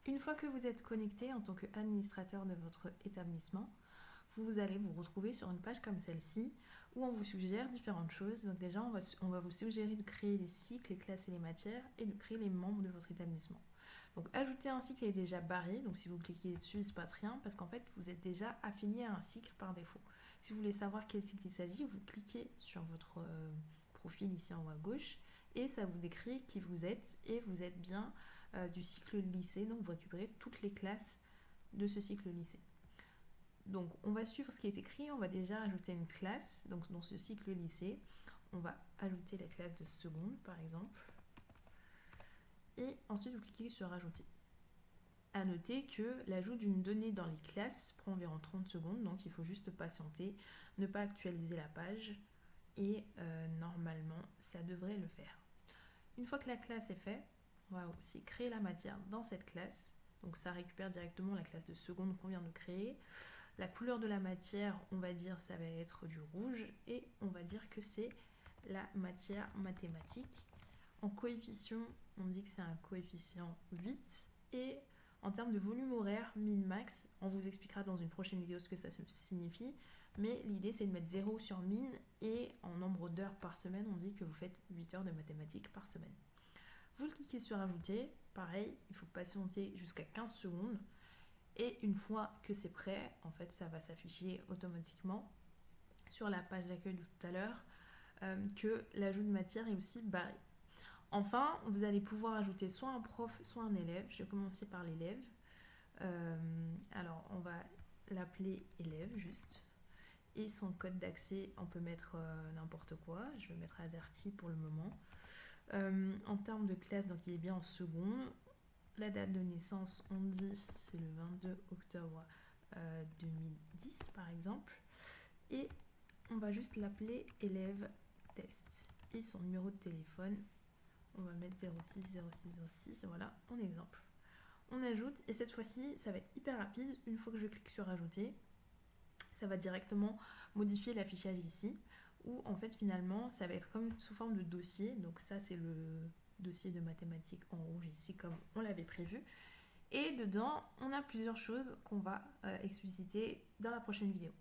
Une fois que vous êtes connecté en tant qu'administrateur de votre établissement, vous allez vous retrouver sur une page comme celle-ci où on vous suggère différentes choses. Donc déjà, on va vous suggérer de créer les cycles, les classes et les matières et de créer les membres de votre établissement. Donc ajouter un cycle est déjà barré, donc si vous cliquez dessus, il ne se passe rien parce qu'en fait, vous êtes déjà affilié à un cycle par défaut. Si vous voulez savoir quel cycle il s'agit, vous cliquez sur votre profil ici en haut à gauche et ça vous décrit qui vous êtes et vous êtes bien du cycle lycée, donc vous récupérez toutes les classes de ce cycle lycée. Donc on va suivre ce qui est écrit, on va déjà ajouter une classe, donc dans ce cycle lycée, on va ajouter la classe de seconde par exemple, et ensuite vous cliquez sur ajouter. À noter que l'ajout d'une donnée dans les classes prend environ 30 secondes, donc il faut juste patienter, ne pas actualiser la page, et normalement ça devrait le faire. Une fois que la classe est faite, on va aussi créer la matière dans cette classe, donc ça récupère directement la classe de seconde qu'on vient de créer. La couleur de la matière, on va dire ça va être du rouge et on va dire que c'est la matière mathématique. En coefficient, on dit que c'est un coefficient 8 et en termes de volume horaire, min-max, on vous expliquera dans une prochaine vidéo ce que ça signifie, mais l'idée c'est de mettre 0 sur min et en nombre d'heures par semaine, on dit que vous faites 8 heures de mathématiques par semaine. Vous cliquez sur ajouter, pareil, il faut patienter jusqu'à 15 secondes. Et une fois que c'est prêt, en fait, ça va s'afficher automatiquement sur la page d'accueil de tout à l'heure que l'ajout de matière est aussi barré. Enfin, vous allez pouvoir ajouter soit un prof, soit un élève. Je vais commencer par l'élève. Alors, on va l'appeler élève juste. Et son code d'accès, on peut mettre n'importe quoi. Je vais mettre AZERTY pour le moment. En termes de classe, donc il est bien en seconde. La date de naissance, on dit, c'est le 22 octobre 2010 par exemple. Et on va juste l'appeler élève test. Et son numéro de téléphone, on va mettre 06 06 06, voilà, en exemple. On ajoute et cette fois-ci, ça va être hyper rapide. Une fois que je clique sur ajouter, ça va directement modifier l'affichage ici. Où en fait finalement, ça va être comme sous forme de dossier. Donc ça, c'est le dossier de mathématiques en rouge ici comme on l'avait prévu. Et dedans, on a plusieurs choses qu'on va expliciter dans la prochaine vidéo.